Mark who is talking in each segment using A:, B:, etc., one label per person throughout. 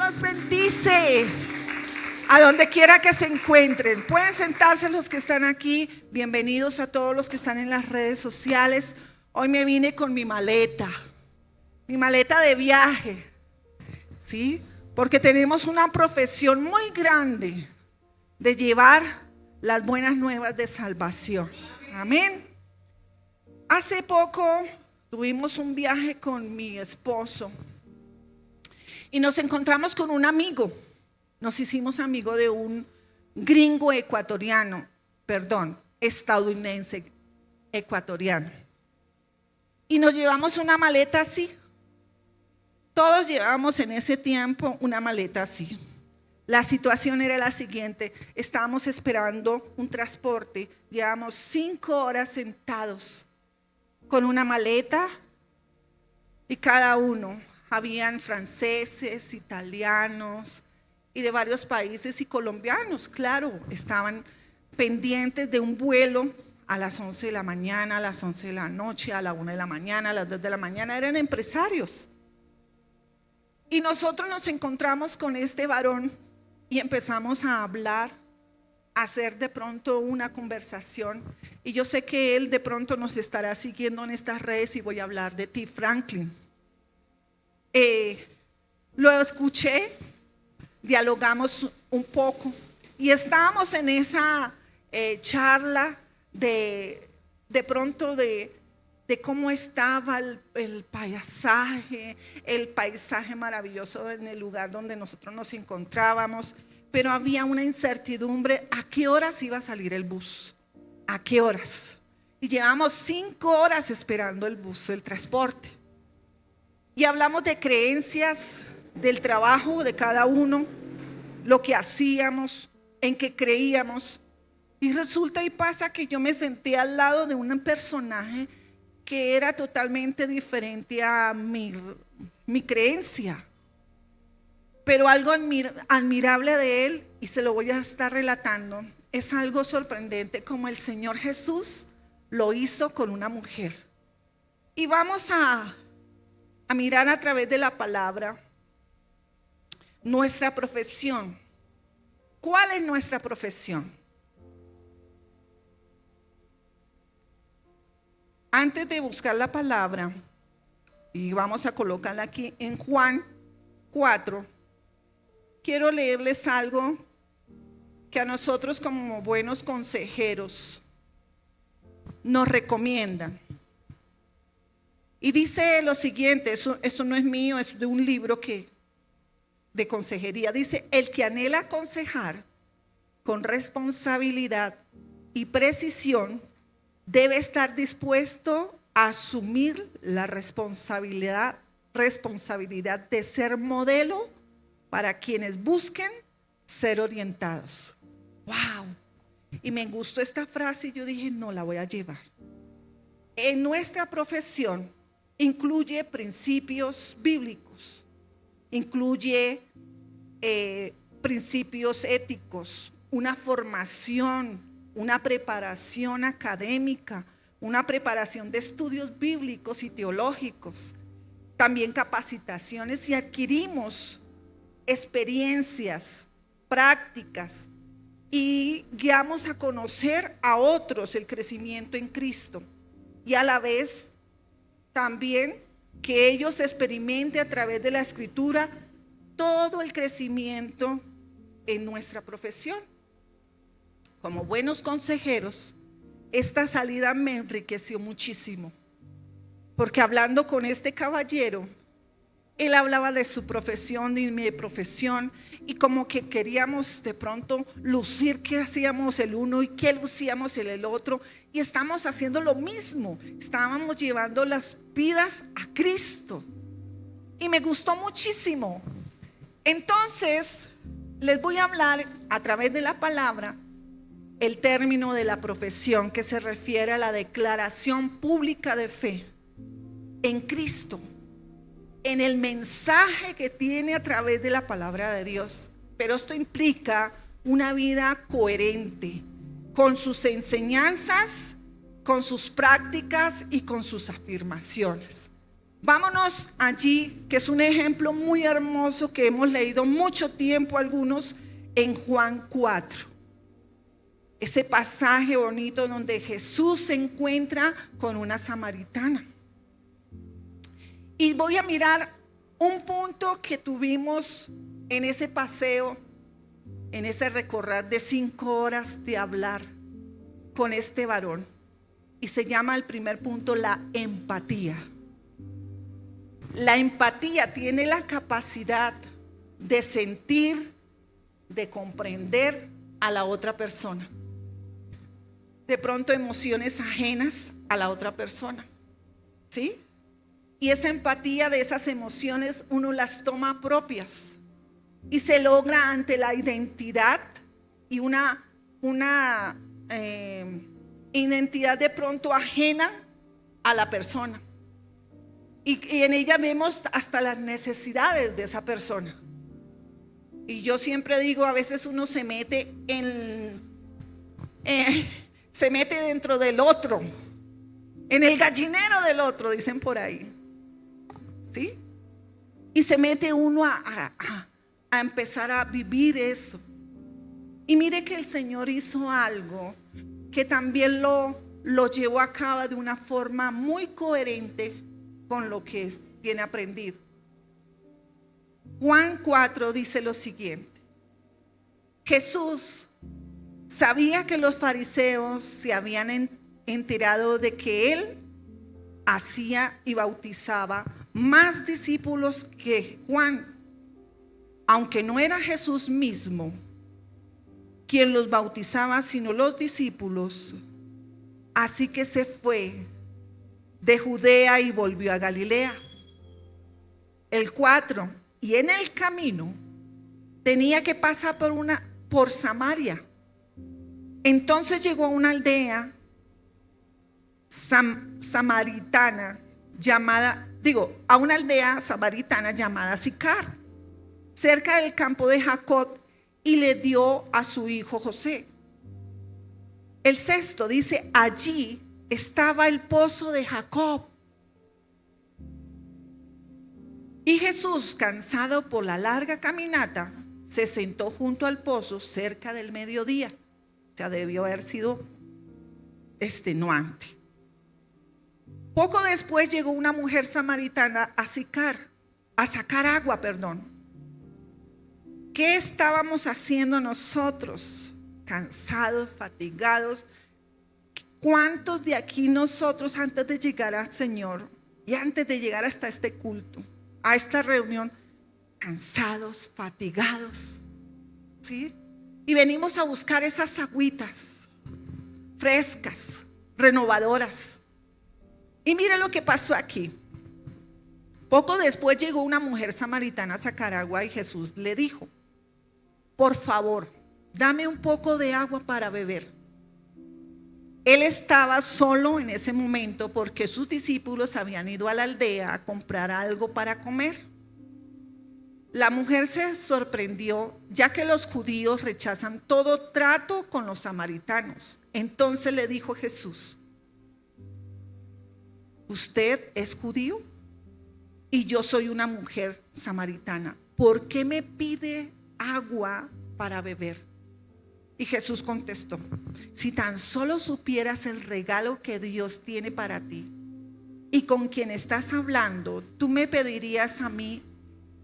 A: los bendice. A donde quiera que se encuentren. Pueden sentarse los que están aquí. Bienvenidos a todos los que están en las redes sociales. Hoy me vine con mi maleta de viaje. ¿Sí? Porque tenemos una profesión muy grande de llevar las buenas nuevas de salvación. Amén. Hace poco tuvimos un viaje con mi esposo y nos encontramos con un amigo. Nos hicimos amigos de un gringo estadounidense ecuatoriano. Y nos llevamos una maleta así. Todos llevábamos en ese tiempo una maleta así. La situación era la siguiente: estábamos esperando un transporte, llevamos 5 horas sentados con una maleta y cada uno, habían franceses, italianos y de varios países y colombianos, claro, estaban pendientes de un vuelo a las 11 de la mañana, a las 11 de la noche, a la 1 de la mañana, a las 2 de la mañana, eran empresarios. Y nosotros nos encontramos con este varón y empezamos a hablar, a hacer de pronto una conversación. Y yo sé que él de pronto nos estará siguiendo en estas redes y voy a hablar de ti, Franklin. Lo escuché, dialogamos un poco y estábamos en esa charla de pronto de cómo estaba el paisaje maravilloso en el lugar donde nosotros nos encontrábamos, pero había una incertidumbre: ¿a qué horas iba a salir el bus? ¿A qué horas? Y llevamos 5 horas esperando el bus, el transporte. Y hablamos de creencias, del trabajo de cada uno, lo que hacíamos, en qué creíamos. Y resulta y pasa que yo me senté al lado de un personaje que era totalmente diferente a mi creencia. Pero algo admirable de él, y se lo voy a estar relatando, es algo sorprendente, como el Señor Jesús lo hizo con una mujer. Y vamos a mirar a través de la palabra nuestra profesión. ¿Cuál es nuestra profesión? Antes de buscar la palabra, y vamos a colocarla aquí en Juan 4, quiero leerles algo que a nosotros como buenos consejeros nos recomiendan. Y dice lo siguiente, esto no es mío, es de un libro de consejería. Dice: el que anhela aconsejar con responsabilidad y precisión debe estar dispuesto a asumir la responsabilidad de ser modelo para quienes busquen ser orientados. ¡Wow! Y me gustó esta frase y yo dije, no, la voy a llevar. En nuestra profesión incluye principios bíblicos, incluye principios éticos, una formación, una preparación académica, una preparación de estudios bíblicos y teológicos, también capacitaciones, y adquirimos experiencias, prácticas, y guiamos a conocer a otros el crecimiento en Cristo, y a la vez también que ellos experimenten a través de la Escritura todo el crecimiento en nuestra profesión. Como buenos consejeros, esta salida me enriqueció muchísimo, porque hablando con este caballero, él hablaba de su profesión y mi profesión, y como que queríamos de pronto lucir qué hacíamos el uno y qué lucíamos el otro, y estamos haciendo lo mismo, estábamos llevando las vidas a Cristo, y me gustó muchísimo. Entonces, les voy a hablar a través de la palabra el término de la profesión, que se refiere a la declaración pública de fe en Cristo, en el mensaje que tiene a través de la palabra de Dios. Pero esto implica una vida coherente con sus enseñanzas, con sus prácticas y con sus afirmaciones. Vámonos allí, que es un ejemplo muy hermoso que hemos leído mucho tiempo algunos en Juan 4. Ese pasaje bonito donde Jesús se encuentra con una samaritana. Y voy a mirar un punto que tuvimos en ese paseo, en ese recorrer de 5 horas de hablar con este varón. Y se llama el primer punto la empatía. La empatía tiene la capacidad de sentir, de comprender a la otra persona. De pronto emociones ajenas a la otra persona, ¿sí? Y esa empatía de esas emociones uno las toma propias y se logra ante la identidad y una identidad de pronto ajena a la persona. Y en ella vemos hasta las necesidades de esa persona. Y yo siempre digo, a veces uno se mete se mete dentro del otro, en el gallinero del otro, dicen por ahí, ¿sí? Y se mete uno a empezar a vivir eso. Y mire que el Señor hizo algo que también lo llevó a cabo de una forma muy coherente con lo que tiene aprendido. Juan 4 dice lo siguiente: Jesús sabía que los fariseos se habían enterado de que él hacía y bautizaba más discípulos que Juan, aunque no era Jesús mismo quien los bautizaba, sino los discípulos. Así que se fue de Judea y volvió a Galilea. El 4, y en el camino tenía que pasar por Samaria. Entonces llegó a una aldea samaritana llamada Sicar, cerca del campo de Jacob, y le dio a su hijo José. El 6 dice: allí estaba el pozo de Jacob. Y Jesús, cansado por la larga caminata, se sentó junto al pozo cerca del mediodía. O sea, debió haber sido extenuante. Poco después llegó una mujer samaritana a sacar agua. ¿Qué estábamos haciendo nosotros? Cansados, fatigados. ¿Cuántos de aquí nosotros, antes de llegar al Señor y antes de llegar hasta este culto, a esta reunión, cansados, fatigados, ¿sí? Y venimos a buscar esas agüitas frescas, renovadoras. Y mire lo que pasó aquí. Poco después llegó una mujer samaritana a sacar agua y Jesús le dijo: por favor, dame un poco de agua para beber. Él estaba solo en ese momento porque sus discípulos habían ido a la aldea a comprar algo para comer. La mujer se sorprendió, ya que los judíos rechazan todo trato con los samaritanos. Entonces le dijo Jesús: ¿usted es judío? Y yo soy una mujer samaritana. ¿Por qué me pide agua para beber? Y Jesús contestó: si tan solo supieras el regalo que Dios tiene para ti y con quien estás hablando, tú me pedirías a mí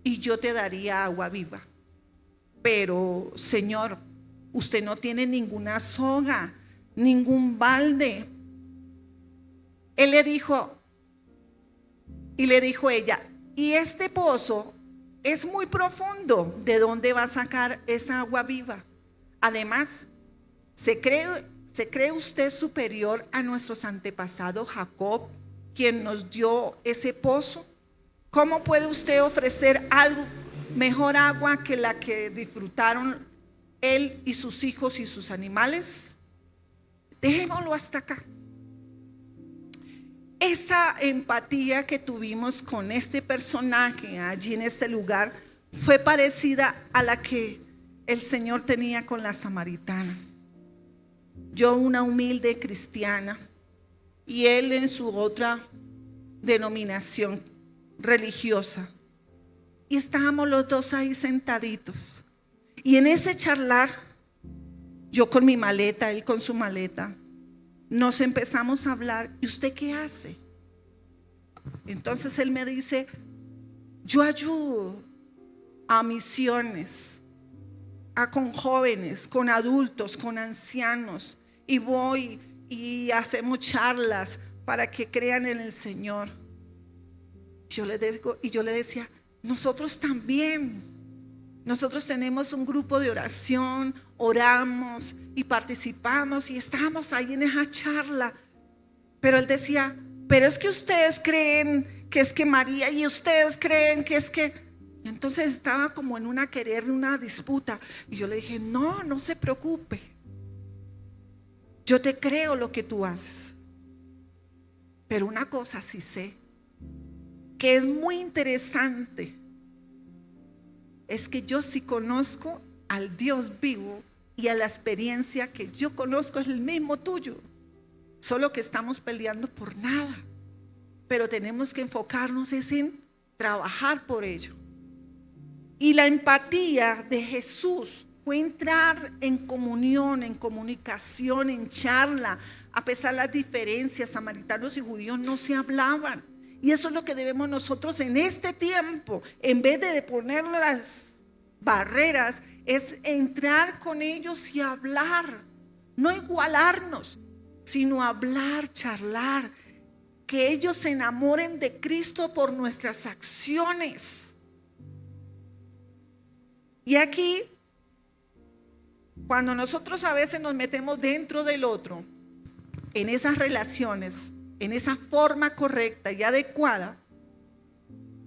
A: y yo te daría agua viva. Pero, Señor, usted no tiene ninguna soga, ningún balde. Él le dijo, y le dijo ella: y este pozo es muy profundo, ¿de dónde va a sacar esa agua viva? Además, ¿se cree usted superior a nuestros antepasados Jacob, quien nos dio ese pozo? ¿Cómo puede usted ofrecer algo mejor agua que la que disfrutaron él y sus hijos y sus animales? Dejémoslo hasta acá. Esa empatía que tuvimos con este personaje allí en este lugar fue parecida a la que el Señor tenía con la samaritana. Yo, una humilde cristiana, y él en su otra denominación religiosa. Y estábamos los dos ahí sentaditos. Y en ese charlar, yo con mi maleta, él con su maleta, nos empezamos a hablar. ¿Y usted qué hace? Entonces él me dice, yo ayudo a misiones, con jóvenes, con adultos, con ancianos, y voy y hacemos charlas para que crean en el Señor. Yo le decía, nosotros también, nosotros tenemos un grupo de oración, oramos y participamos y estamos ahí en esa charla. Pero él decía, pero es que ustedes creen que es que María, y ustedes creen que es que... Entonces estaba como en una disputa. Y yo le dije, no se preocupe. Yo te creo lo que tú haces. Pero una cosa sí sé, que es muy interesante, es que yo sí conozco al Dios vivo y a la experiencia que yo conozco es el mismo tuyo. Solo que estamos peleando por nada. Pero tenemos que enfocarnos en trabajar por ello. Y la empatía de Jesús fue entrar en comunión, en comunicación, en charla. A pesar de las diferencias, samaritanos y judíos no se hablaban. Y eso es lo que debemos nosotros en este tiempo, en vez de poner las barreras, es entrar con ellos y hablar. No igualarnos, sino hablar, charlar. Que ellos se enamoren de Cristo por nuestras acciones. Y aquí, cuando nosotros a veces nos metemos dentro del otro, en esas relaciones, en esa forma correcta y adecuada,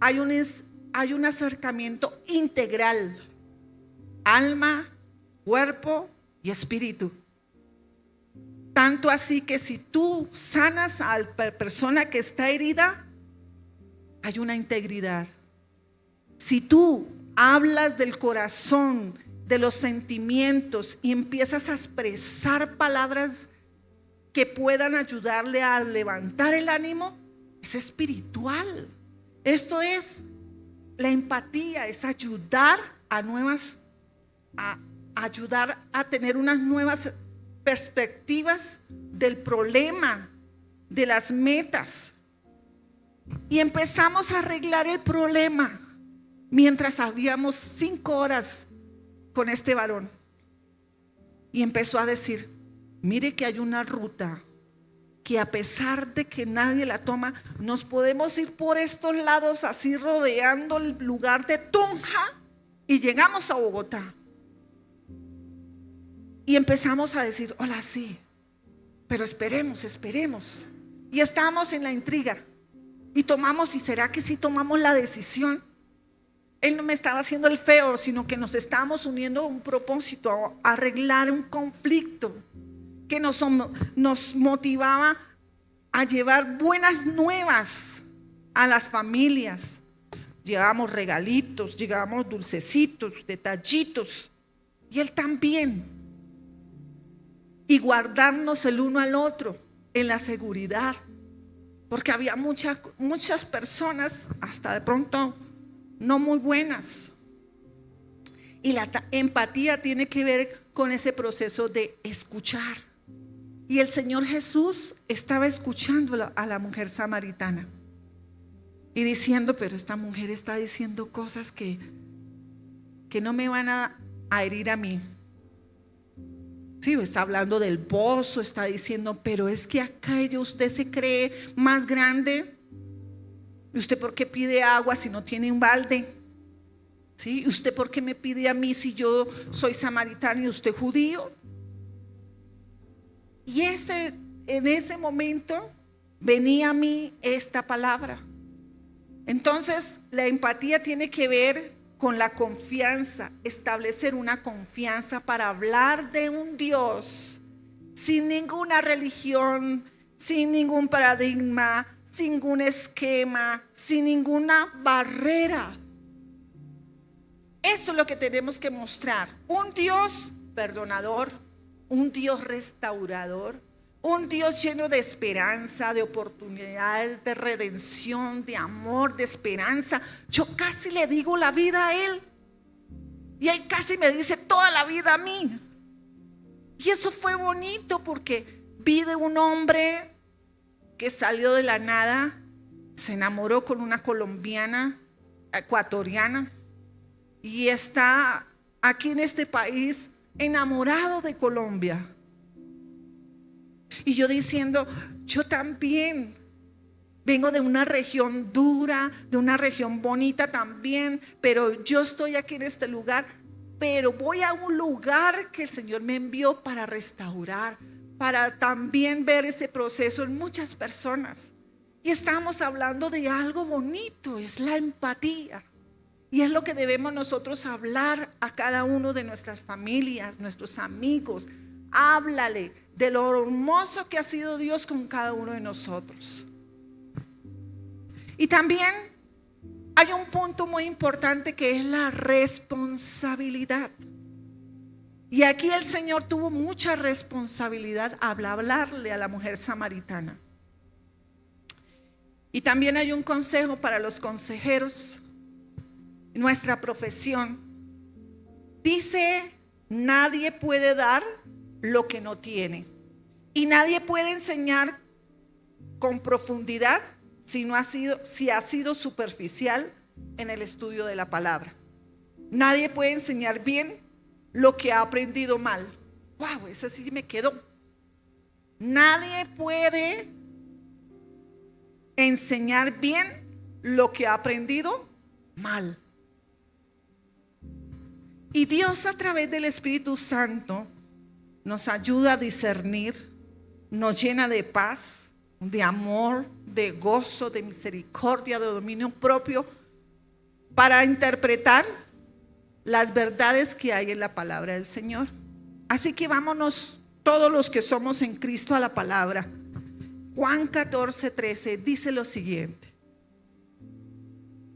A: hay un acercamiento integral, alma, cuerpo y espíritu. Tanto así que si tú sanas a la persona que está herida, hay una integridad. Si tú hablas del corazón, de los sentimientos y empiezas a expresar palabras que puedan ayudarle a levantar el ánimo, es espiritual. Esto es la empatía, es ayudar a ayudar a tener unas nuevas perspectivas del problema, de las metas. Y empezamos a arreglar el problema. Mientras habíamos 5 horas con este varón. Y empezó a decir, mire que hay una ruta que a pesar de que nadie la toma, nos podemos ir por estos lados así rodeando el lugar de Tunja y llegamos a Bogotá. Y empezamos a decir, hola, sí, pero esperemos. Y estábamos en la intriga y tomamos, ¿y será que sí tomamos la decisión? Él no me estaba haciendo el feo, sino que nos estábamos uniendo a un propósito, a arreglar un conflicto que nos motivaba a llevar buenas nuevas a las familias. Llevábamos regalitos, llevábamos dulcecitos, detallitos, y él también. Y guardarnos el uno al otro en la seguridad, porque había muchas personas, hasta de pronto no muy buenas. Y la empatía tiene que ver con ese proceso de escuchar. Y el Señor Jesús estaba escuchando a la mujer samaritana y diciendo, pero esta mujer está diciendo cosas que no me van a herir a mí. Sí, está hablando del pozo, está diciendo, pero es que acá usted se cree más grande. ¿Usted por qué pide agua si no tiene un balde? ¿Sí? ¿Usted por qué me pide a mí si yo soy samaritano y usted judío? Y en ese momento venía a mí esta palabra. Entonces, la empatía tiene que ver con la confianza, establecer una confianza para hablar de un Dios sin ninguna religión, sin ningún paradigma, sin ningún esquema, sin ninguna barrera. Eso es lo que tenemos que mostrar. Un Dios perdonador, un Dios restaurador, Un Dios lleno de esperanza, de oportunidades, de redención, de amor, de esperanza. Yo casi le digo la vida a Él. Y Él casi me dice toda la vida a mí. Y eso fue bonito porque vi de un hombre que salió de la nada, se enamoró con una colombiana, ecuatoriana, y está aquí en este país enamorado de Colombia. Y yo diciendo, yo también vengo de una región dura, de una región bonita también, pero yo estoy aquí en este lugar, pero voy a un lugar que el Señor me envió para restaurar, para también ver ese proceso en muchas personas. Y estamos hablando de algo bonito, es la empatía. Y es lo que debemos nosotros hablar a cada uno de nuestras familias, nuestros amigos. Háblale de lo hermoso que ha sido Dios con cada uno de nosotros. Y también hay un punto muy importante que es la responsabilidad. Y aquí el Señor tuvo mucha responsabilidad al hablarle a la mujer samaritana. Y también hay un consejo para los consejeros. Nuestra profesión dice: nadie puede dar lo que no tiene, y nadie puede enseñar con profundidad si ha sido superficial en el estudio de la palabra. Nadie puede enseñar bien lo que ha aprendido mal. Wow, eso sí me quedó. Nadie puede enseñar bien lo que ha aprendido mal. Y Dios, a través del Espíritu Santo, nos ayuda a discernir, nos llena de paz, de amor, de gozo, de misericordia, de dominio propio, para interpretar las verdades que hay en la palabra del Señor. Así que vámonos todos los que somos en Cristo a la palabra. Juan 14:13 dice lo siguiente.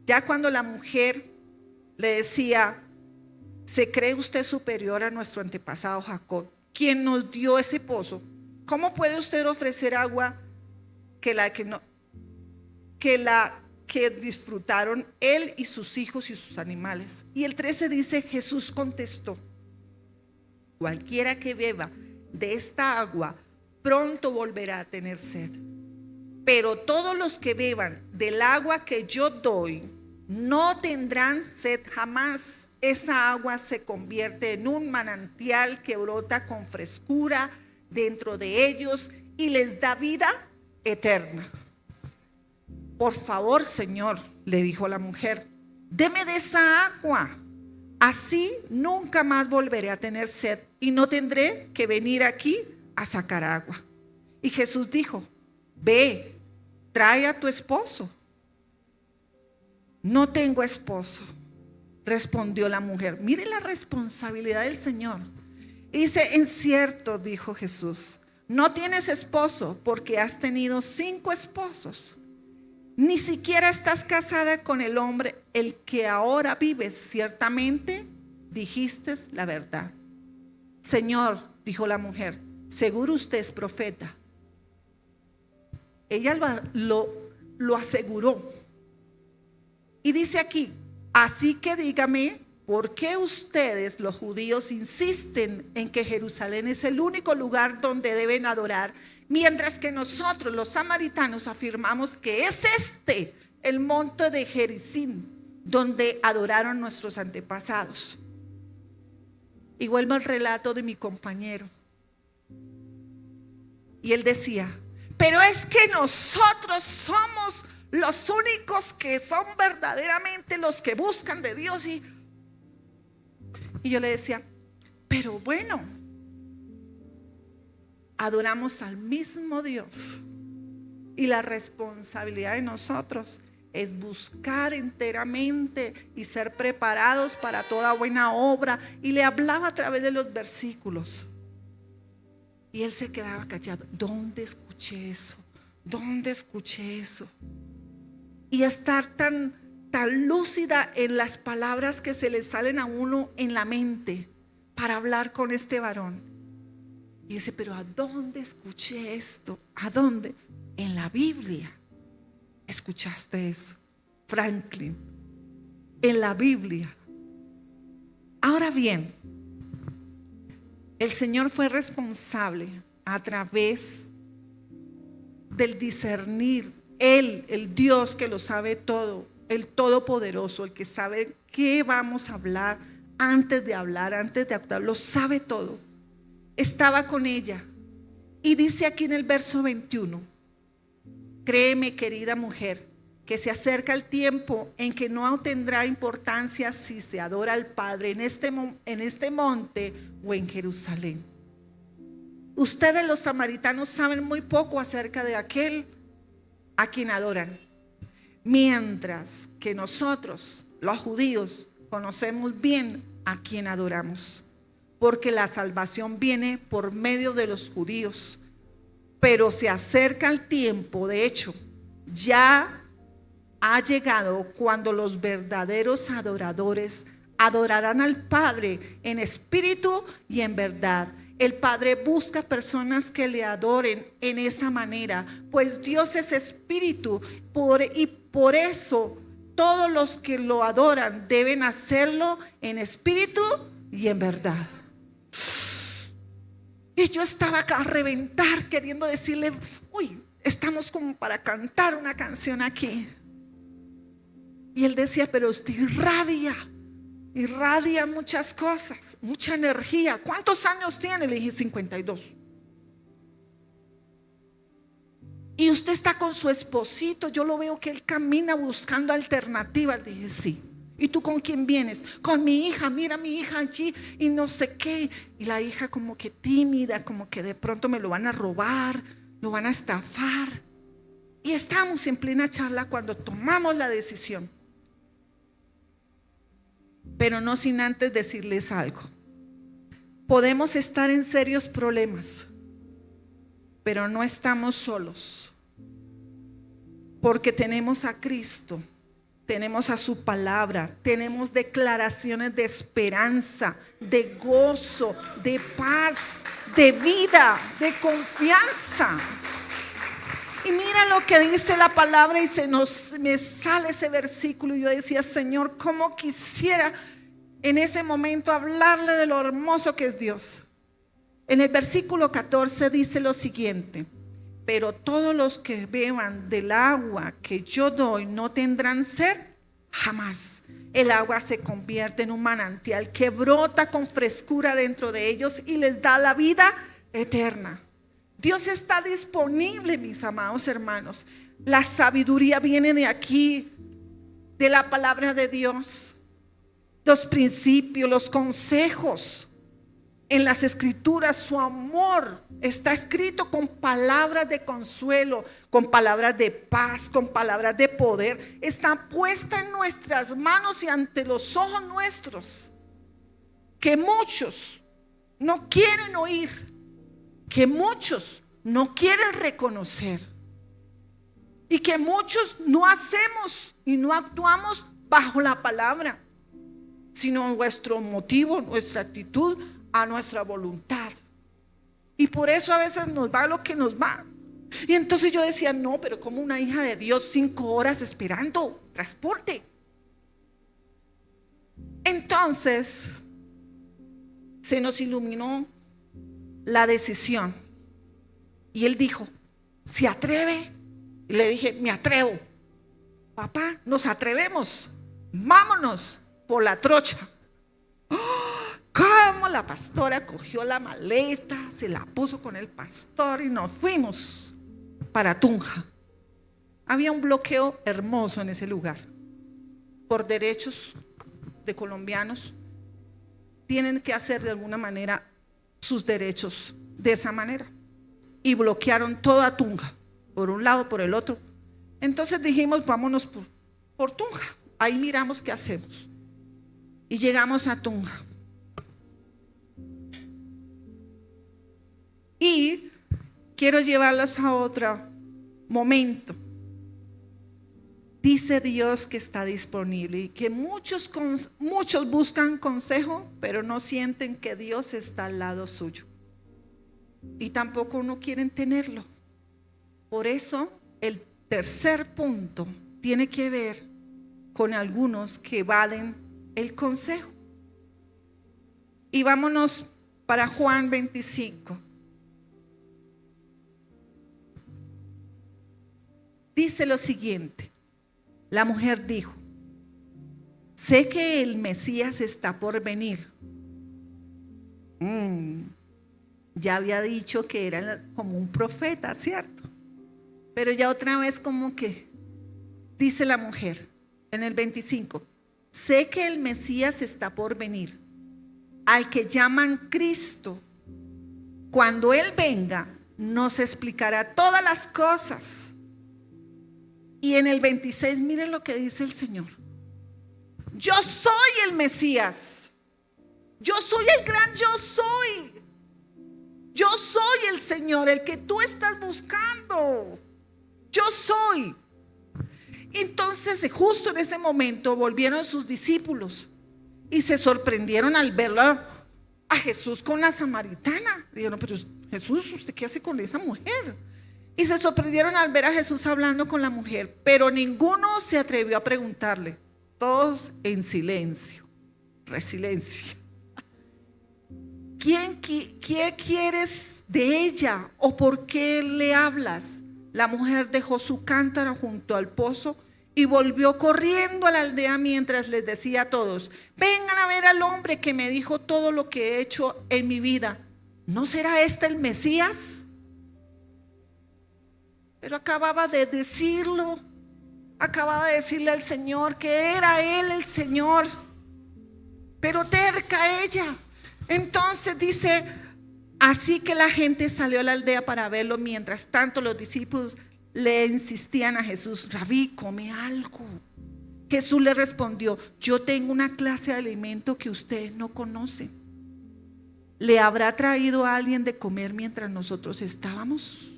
A: Ya cuando la mujer le decía: ¿se cree usted superior a nuestro antepasado Jacob, quien nos dio ese pozo? ¿Cómo puede usted ofrecer agua que disfrutaron él y sus hijos y sus animales? Y el 13 dice: Jesús contestó: cualquiera que beba de esta agua pronto volverá a tener sed, pero todos los que beban del agua que yo doy no tendrán sed jamás. Esa agua se convierte en un manantial que brota con frescura dentro de ellos y les da vida eterna. Por favor, Señor, le dijo la mujer, deme de esa agua. Así nunca más volveré a tener sed y no tendré que venir aquí a sacar agua. Y Jesús dijo: ve, trae a tu esposo. No tengo esposo, respondió la mujer. Mire la responsabilidad del Señor. Y dice: en cierto, dijo Jesús, no tienes esposo porque has tenido 5 esposos. Ni siquiera estás casada con el hombre el que ahora vives. Ciertamente dijiste la verdad. Señor, dijo la mujer, seguro usted es profeta. Ella lo aseguró. Y dice aquí: así que dígame, ¿por qué ustedes los judíos insisten en que Jerusalén es el único lugar donde deben adorar, mientras que nosotros los samaritanos afirmamos que es este el monte de Gerizim donde adoraron nuestros antepasados? Y vuelvo al relato de mi compañero. Y él decía: pero es que nosotros somos los únicos que son verdaderamente los que buscan de Dios. Y yo le decía: pero bueno, adoramos al mismo Dios. Y la responsabilidad de nosotros es buscar enteramente y ser preparados para toda buena obra. Y le hablaba a través de los versículos. Y él se quedaba callado. ¿Dónde escuché eso? ¿Dónde escuché eso? Y estar tan lúcida en las palabras que se le salen a uno en la mente para hablar con este varón. Y dice, pero ¿a dónde escuché esto? ¿A dónde? En la Biblia. ¿Escuchaste eso, Franklin? En la Biblia. Ahora bien, el Señor fue responsable a través del discernir. Él, el Dios que lo sabe todo, el Todopoderoso, el que sabe qué vamos a hablar, antes de actuar, lo sabe todo. Estaba con ella. Y dice aquí en el verso 21, créeme, querida mujer, que se acerca el tiempo en que no tendrá importancia si se adora al Padre en este monte o en Jerusalén. Ustedes los samaritanos saben muy poco acerca de aquel a quien adoran, mientras que nosotros, los judíos, conocemos bien a quien adoramos, porque la salvación viene por medio de los judíos. Pero se acerca el tiempo, de hecho, ya ha llegado cuando los verdaderos adoradores adorarán al Padre en espíritu y en verdad. El Padre busca personas que le adoren en esa manera, pues Dios es espíritu, y por eso todos los que lo adoran deben hacerlo en espíritu y en verdad. Y yo estaba acá a reventar queriendo decirle, uy, estamos como para cantar una canción aquí. Y él decía, pero usted irradia muchas cosas, mucha energía. ¿Cuántos años tiene? Le dije, 52. Y usted está con su esposito, yo lo veo que él camina buscando alternativas. Le dije, sí. ¿Y tú con quién vienes? Con mi hija, mira mi hija allí y no sé qué. Y la hija como que tímida, como que de pronto me lo van a robar, lo van a estafar. Y estamos en plena charla cuando tomamos la decisión. Pero no sin antes decirles algo. Podemos estar en serios problemas, pero no estamos solos, porque tenemos a Cristo, tenemos a su palabra, tenemos declaraciones de esperanza, de gozo, de paz, de vida, de confianza. Y mira lo que dice la palabra y me sale ese versículo. Y yo decía, Señor, cómo quisiera en ese momento hablarle de lo hermoso que es Dios. En el versículo 14 dice lo siguiente: pero todos los que beban del agua que yo doy no tendrán sed jamás. El agua se convierte en un manantial que brota con frescura dentro de ellos y les da la vida eterna. Dios está disponible, mis amados hermanos. La sabiduría viene de aquí, de la palabra de Dios. Los principios, los consejos en las escrituras, su amor está escrito con palabras de consuelo, con palabras de paz, con palabras de poder. Está puesta en nuestras manos y ante los ojos nuestros, que muchos no quieren oír, que muchos no quieren reconocer, y que muchos no hacemos y no actuamos bajo la palabra, sino nuestro motivo, nuestra actitud, a nuestra voluntad. Y por eso a veces nos va lo que nos va. Y entonces yo decía, no, pero como una hija de Dios 5 horas esperando transporte. Entonces se nos iluminó la decisión. Y él dijo, ¿se atreve? Y le dije, me atrevo. Papá, nos atrevemos. Vámonos por la trocha. Como la pastora cogió la maleta, se la puso con el pastor y nos fuimos para Tunja. Había un bloqueo hermoso en ese lugar. Por derechos de colombianos, tienen que hacer de alguna manera sus derechos de esa manera. Y bloquearon toda Tunja, por un lado, por el otro. Entonces dijimos, vámonos por Tunja. Ahí miramos qué hacemos. Y llegamos a Tunja. Y quiero llevarlos a otro momento. Dice Dios que está disponible y que muchos buscan consejo, pero no sienten que Dios está al lado suyo. y tampoco no quieren tenerlo. Por eso el tercer punto tiene que ver con algunos que valen el consejo. Y vámonos para Juan 25. Dice lo siguiente: la mujer dijo: sé que el Mesías está por venir. Ya había dicho que era como un profeta, ¿cierto? Pero ya otra vez como que dice la mujer en el 25: sé que el Mesías está por venir, al que llaman Cristo. Cuando Él venga, nos explicará todas las cosas. Y en el 26, miren lo que dice el Señor: yo soy el Mesías, yo soy el gran yo soy, yo soy el Señor, el que tú estás buscando, yo soy. Entonces justo en ese momento volvieron sus discípulos y se sorprendieron al verlo a Jesús con la samaritana. Dijeron: pero Jesús, ¿usted qué hace con esa mujer? Y se sorprendieron al ver a Jesús hablando con la mujer, pero ninguno se atrevió a preguntarle. Todos en silencio, resilencia. ¿Qué quieres de ella o por qué le hablas? La mujer dejó su cántaro junto al pozo y volvió corriendo a la aldea mientras les decía a todos: vengan a ver al hombre que me dijo todo lo que he hecho en mi vida. ¿No será este el Mesías? Pero acababa de decirlo, acababa de decirle al Señor que era Él el Señor, pero terca ella. Entonces dice: así que la gente salió a la aldea para verlo. Mientras tanto los discípulos le insistían a Jesús: Rabí, come algo. Jesús le respondió: yo tengo una clase de alimento que ustedes no conocen. ¿Le habrá traído a alguien de comer mientras nosotros estábamos?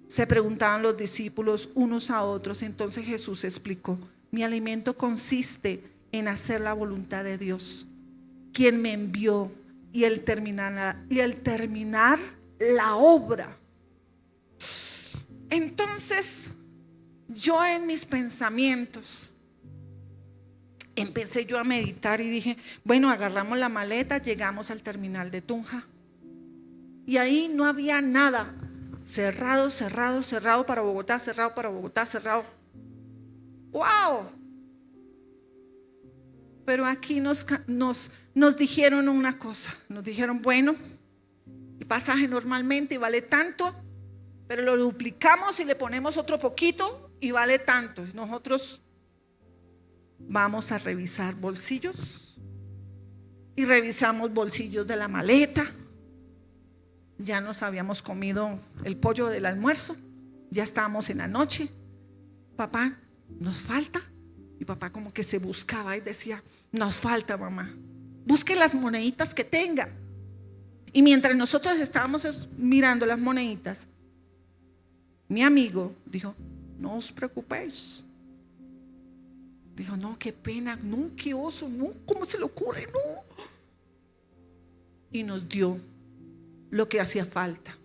A: Se preguntaban los discípulos unos a otros. Entonces Jesús explicó: mi alimento consiste en hacer la voluntad de Dios, quien me envió, y el terminar la obra. Entonces yo en mis pensamientos empecé yo a meditar y dije: bueno, agarramos la maleta, llegamos al terminal de Tunja y ahí no había nada. Cerrado, cerrado, cerrado para Bogotá, cerrado para Bogotá, cerrado. ¡Wow! Pero aquí nos dijeron una cosa. Nos dijeron: bueno, el pasaje normalmente vale tanto, pero lo duplicamos y le ponemos otro poquito y vale tanto. Nosotros vamos a revisar bolsillos y revisamos bolsillos de la maleta. Ya nos habíamos comido el pollo del almuerzo, ya estábamos en la noche. Papá, ¿nos falta? Y papá como que se buscaba y decía: nos falta, mamá, busque las moneditas que tenga. Y mientras nosotros estábamos mirando las moneditas, mi amigo dijo: no os preocupéis. Dijo: no, qué pena, no, qué oso, no, ¿cómo se le ocurre? No. Y nos dio lo que hacía falta.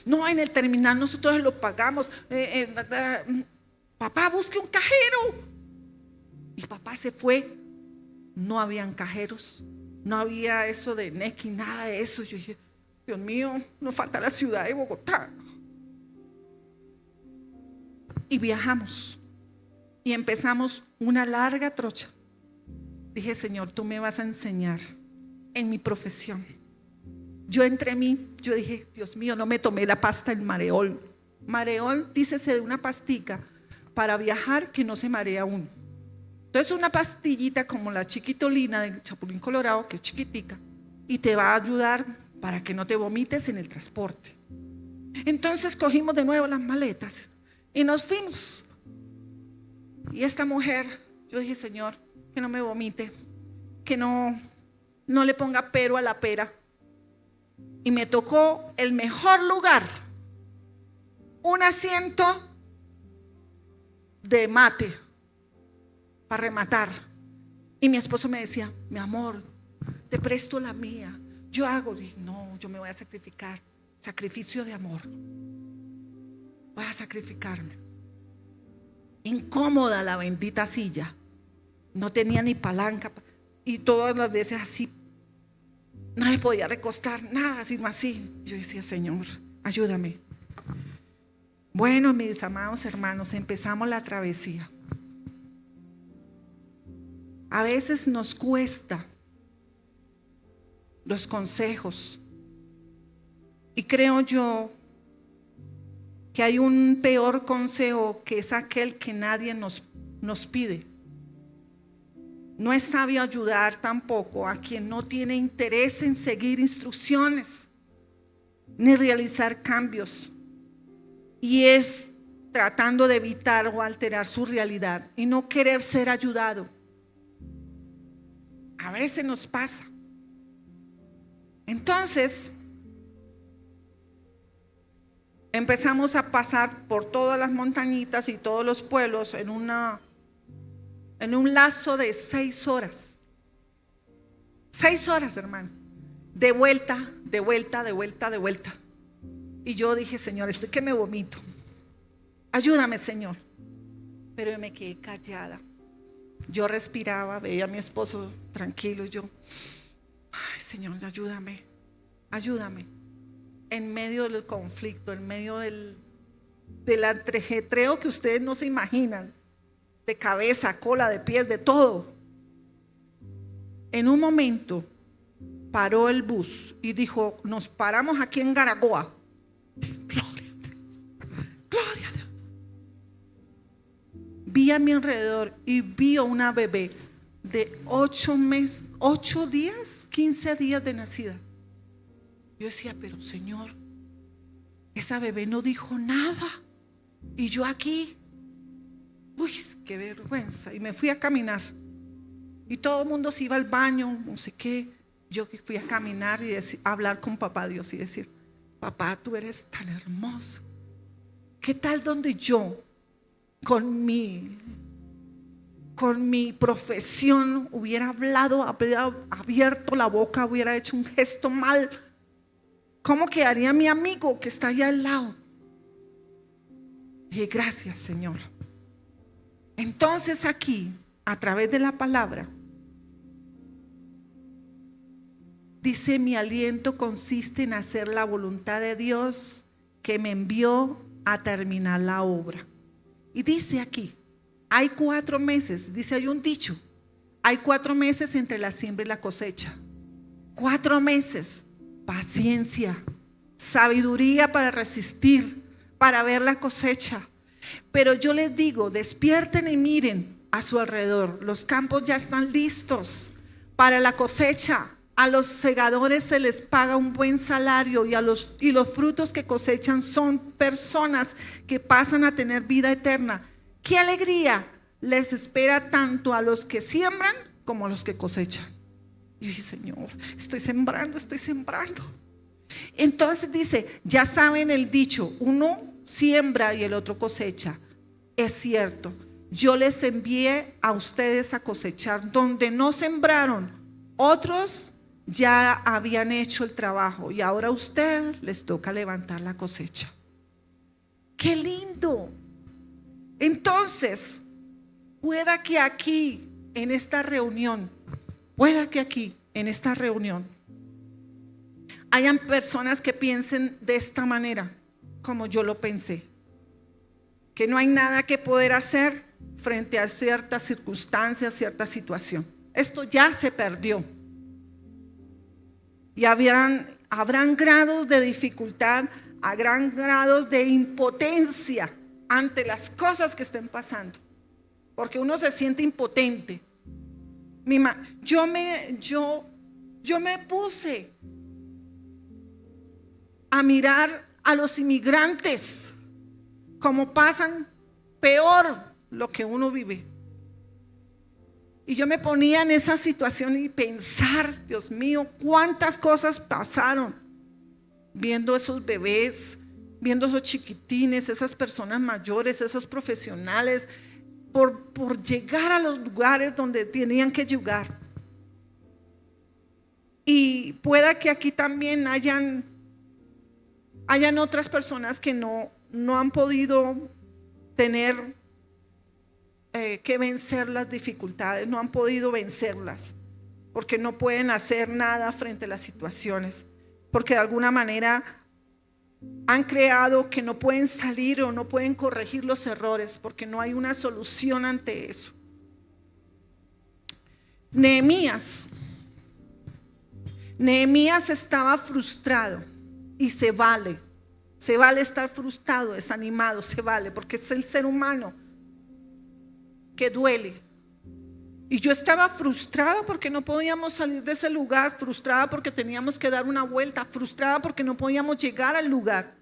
A: No, en el terminal nosotros lo pagamos. Papá, busque un cajero. Y papá se fue. No habían cajeros, no había eso de Nequi, nada de eso. Yo dije: Dios mío, nos falta la ciudad de Bogotá. Y viajamos y empezamos una larga trocha. Dije: Señor, tú me vas a enseñar en mi profesión. Yo entre mí, yo dije: Dios mío, no me tomé la pasta en Mareol. Mareol, dícese de una pastica para viajar que no se marea uno. Entonces una pastillita como la chiquitolina de Chapulín Colorado, que es chiquitica, y te va a ayudar para que no te vomites en el transporte. Entonces cogimos de nuevo las maletas y nos fuimos. Y esta mujer, yo dije: Señor, que no me vomite, que no le ponga pero a la pera. Y me tocó el mejor lugar, un asiento de mate para rematar. Y mi esposo me decía: mi amor, te presto la mía, yo hago. Dije: no, yo me voy a sacrificar. sacrificio de amor. Voy a sacrificarme. Incómoda la bendita silla, no tenía ni palanca y todas las veces así, no me podía recostar, nada, sino así. Yo decía, Señor, ayúdame. Bueno, mis amados hermanos, empezamos la travesía. A veces nos cuesta los consejos, y creo yo que hay un peor consejo, que es aquel que nadie nos pide. No es sabio ayudar tampoco a quien no tiene interés en seguir instrucciones ni realizar cambios, y es tratando de evitar o alterar su realidad y no querer ser ayudado. A veces nos pasa. Entonces empezamos a pasar por todas las montañitas y todos los pueblos en un lazo de 6 horas. 6 horas, hermano. De vuelta, de vuelta, de vuelta, de vuelta. Y yo dije, Señor, estoy que me vomito. Ayúdame, Señor. Pero yo me quedé callada. Yo respiraba, veía a mi esposo tranquilo. Yo, ay, Señor, ayúdame, ayúdame. En medio del conflicto, en medio del ajetreo que ustedes no se imaginan, de cabeza, cola, de pies, de todo. En un momento paró el bus y dijo, nos paramos aquí en Garagoa. Gloria a Dios, gloria a Dios. Vi a mi alrededor y vi a una bebé de 8 meses, 8 días, 15 días de nacida. Yo decía, pero Señor, esa bebé no dijo nada. Y yo aquí, uy, qué vergüenza. Y me fui a caminar. Y todo el mundo se iba al baño, no sé qué. Yo fui a caminar y a hablar con papá Dios y decir, papá, tú eres tan hermoso. ¿Qué tal donde yo, con mi profesión, hubiera hablado, hubiera abierto la boca, hubiera hecho un gesto mal? ¿Cómo quedaría mi amigo que está allá al lado? Y gracias, Señor. Entonces aquí, a través de la palabra, dice, mi aliento consiste en hacer la voluntad de Dios que me envió a terminar la obra. Y dice aquí, hay 4 meses, dice, hay un dicho, hay 4 meses entre la siembra y la cosecha. 4 meses, paciencia, sabiduría para resistir, para ver la cosecha. Pero yo les digo, despierten y miren a su alrededor, los campos ya están listos para la cosecha. A los segadores se les paga un buen salario y los frutos que cosechan son personas que pasan a tener vida eterna. ¡Qué alegría les espera tanto a los que siembran como a los que cosechan! Y dije, Señor, estoy sembrando. Entonces dice, ya saben el dicho, uno siembra y el otro cosecha. Es cierto, yo les envié a ustedes a cosechar donde no sembraron, otros ya habían hecho el trabajo y ahora a ustedes les toca levantar la cosecha. ¡Qué lindo! Entonces, pueda que aquí en esta reunión hayan personas que piensen de esta manera, como yo lo pensé, que no hay nada que poder hacer frente a ciertas circunstancias, cierta situación. Esto ya se perdió. Y habrán grados de dificultad, habrán grados de impotencia ante las cosas que estén pasando, porque uno se siente impotente. Yo me puse a mirar a los inmigrantes, como pasan peor lo que uno vive. Y yo me ponía en esa situación y pensar, Dios mío, cuántas cosas pasaron viendo esos bebés, viendo esos chiquitines, esas personas mayores, esos profesionales, por llegar a los lugares donde tenían que llegar. Y pueda que aquí también hayan Hayan otras personas que no han podido tener que vencer las dificultades, no han podido vencerlas, porque no pueden hacer nada frente a las situaciones, porque de alguna manera han creado que no pueden salir o no pueden corregir los errores, porque no hay una solución ante eso. Nehemías estaba frustrado, y se vale estar frustrado, desanimado, se vale, porque es el ser humano que duele. Y yo estaba frustrada porque no podíamos salir de ese lugar, frustrada porque teníamos que dar una vuelta, frustrada porque no podíamos llegar al lugar.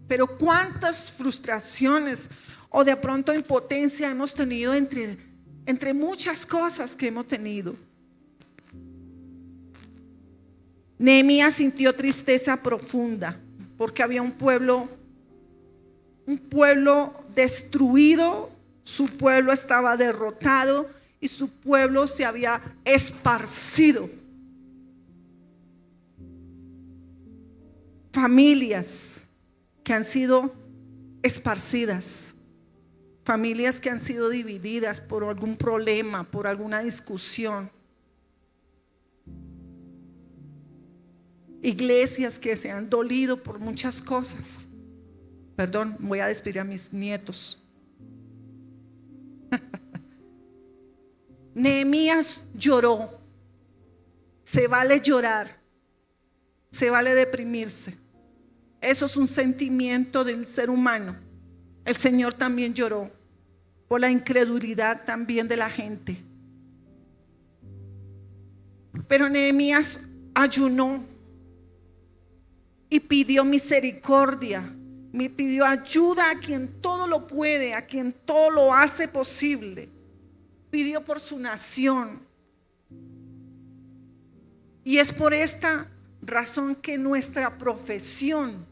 A: Pero cuántas frustraciones o de pronto impotencia hemos tenido entre muchas cosas que hemos tenido. Nehemías sintió tristeza profunda porque había un pueblo destruido, su pueblo estaba derrotado y su pueblo se había esparcido. Familias que han sido esparcidas, familias que han sido divididas por algún problema, por alguna discusión. Iglesias que se han dolido por muchas cosas. Perdón, voy a despedir a mis nietos. Nehemías lloró. Se vale llorar, se vale deprimirse. Eso es un sentimiento del ser humano. El Señor también lloró por la incredulidad también de la gente. Pero Nehemías ayunó y pidió misericordia, me pidió ayuda a quien todo lo puede, a quien todo lo hace posible. Pidió por su nación. Y es por esta razón que nuestra profesión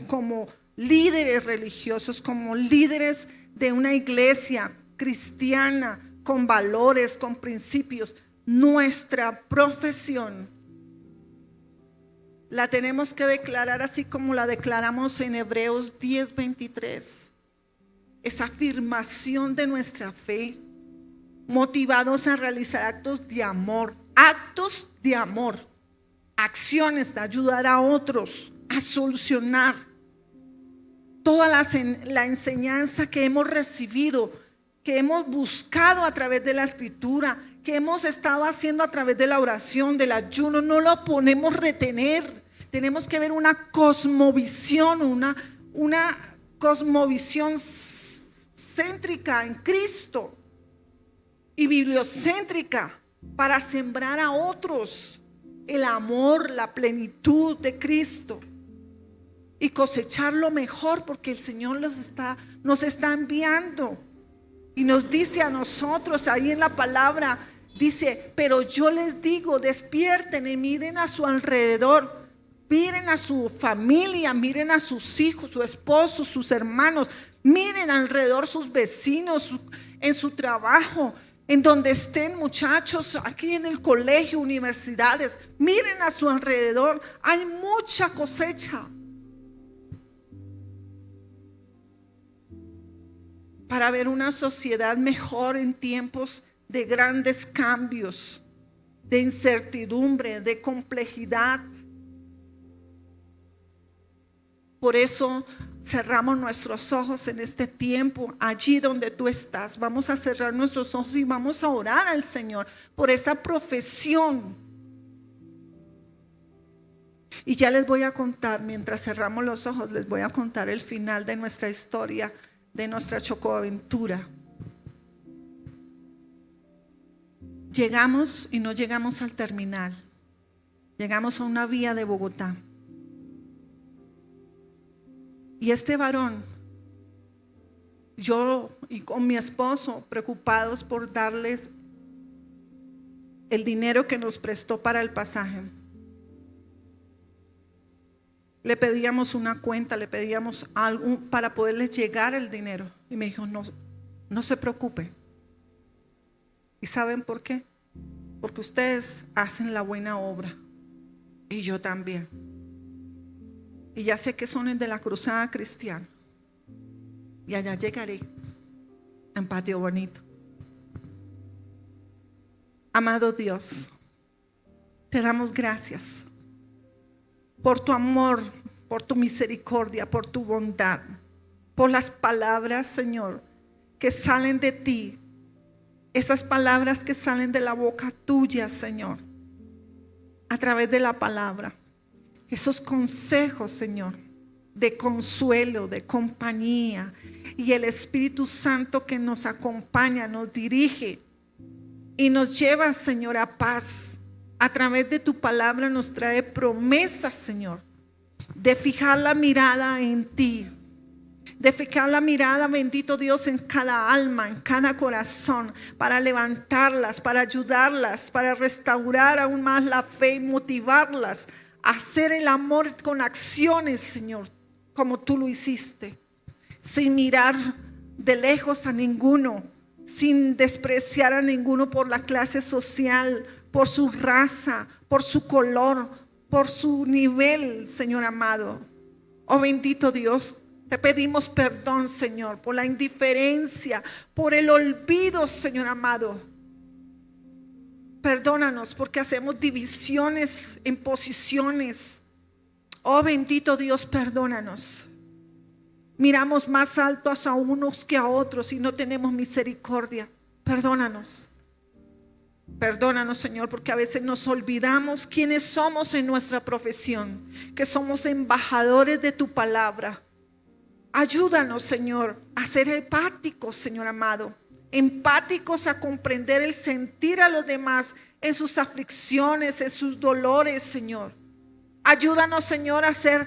A: como líderes religiosos, como líderes de una iglesia cristiana con valores, con principios, nuestra profesión la tenemos que declarar así como la declaramos en Hebreos 10:23. Esa afirmación de nuestra fe, motivados a realizar actos de amor, acciones de ayudar a otros a solucionar toda la enseñanza que hemos recibido, que hemos buscado a través de la escritura, que hemos estado haciendo a través de la oración, del ayuno. No lo podemos retener. Tenemos que ver una cosmovisión, una cosmovisión céntrica en Cristo y bibliocéntrica para sembrar a otros el amor, la plenitud de Cristo y cosechar lo mejor, porque el Señor nos está enviando y nos dice a nosotros ahí en la palabra, dice: pero yo les digo, despierten y miren a su alrededor. Miren a su familia, miren a sus hijos, su esposo, sus hermanos. Miren alrededor sus vecinos, en su trabajo, en donde estén, muchachos, aquí en el colegio, universidades. Miren a su alrededor, hay mucha cosecha para ver una sociedad mejor en tiempos de grandes cambios, de incertidumbre, de complejidad. Por eso cerramos nuestros ojos en este tiempo, allí donde tú estás. Vamos a cerrar nuestros ojos y vamos a orar al Señor por esa profesión. Y ya les voy a contar, mientras cerramos los ojos, les voy a contar el final de nuestra historia, de nuestra chocoaventura. Llegamos y no llegamos al terminal. Llegamos a una vía de Bogotá. Y este varón, yo y con mi esposo, preocupados por darles el dinero que nos prestó para el pasaje, le pedíamos una cuenta, le pedíamos algo para poderles llegar el dinero. Y me dijo: no se preocupe. ¿Y saben por qué? Porque ustedes hacen la buena obra y yo también. y ya sé que son el de la Cruzada Cristiana. Y allá llegaré en Patio Bonito. Amado Dios, te damos gracias por tu amor, por tu misericordia, por tu bondad, por las palabras, Señor, que salen de ti. Esas palabras que salen de la boca tuya, Señor, a través de la palabra. Esos consejos, Señor, de consuelo, de compañía. Y el Espíritu Santo que nos acompaña, nos dirige y nos lleva, Señor, a paz. A través de tu palabra nos trae promesas, Señor, de fijar la mirada en ti. De fijar la mirada, bendito Dios, en cada alma, en cada corazón, para levantarlas, para ayudarlas, para restaurar aún más la fe y motivarlas a hacer el amor con acciones, Señor, como tú lo hiciste, sin mirar de lejos a ninguno, sin despreciar a ninguno por la clase social, por su raza, por su color, por su nivel, Señor amado. Oh bendito Dios, te pedimos perdón, Señor, por la indiferencia, por el olvido, Señor amado. Perdónanos porque hacemos divisiones en posiciones. Oh bendito Dios, perdónanos. Miramos más altos a unos que a otros y no tenemos misericordia. Perdónanos. Perdónanos, Señor, porque a veces nos olvidamos quiénes somos en nuestra profesión, que somos embajadores de tu palabra. Ayúdanos, Señor, a ser empáticos, Señor amado, empáticos a comprender el sentir a los demás en sus aflicciones, en sus dolores, Señor. Ayúdanos, Señor, a ser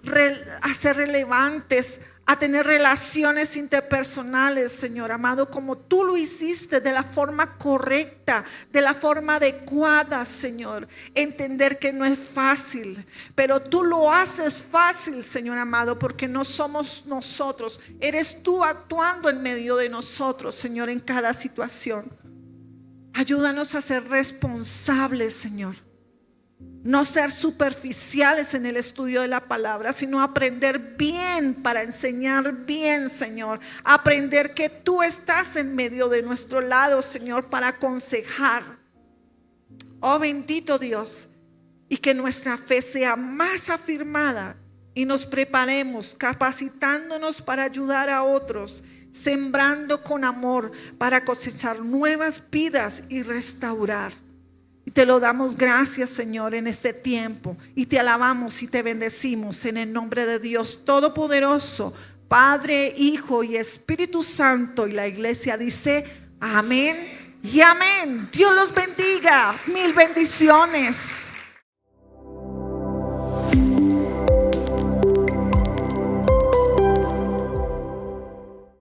A: relevantes, a tener relaciones interpersonales, Señor amado, como tú lo hiciste, de la forma correcta, de la forma adecuada, Señor. Entender que no es fácil, pero tú lo haces fácil, Señor amado, porque no somos nosotros, eres tú actuando en medio de nosotros, Señor, en cada situación. Ayúdanos a ser responsables, Señor. No ser superficiales en el estudio de la palabra, sino aprender bien para enseñar bien, Señor. Aprender que tú estás en medio de nuestro lado, Señor, para aconsejar. Oh bendito Dios, y que nuestra fe sea más afirmada y nos preparemos, capacitándonos para ayudar a otros, sembrando con amor para cosechar nuevas vidas y restaurar. Y te lo damos gracias, Señor, en este tiempo. Y te alabamos y te bendecimos en el nombre de Dios Todopoderoso, Padre, Hijo y Espíritu Santo. Y la iglesia dice amén y amén. Dios los bendiga. Mil bendiciones.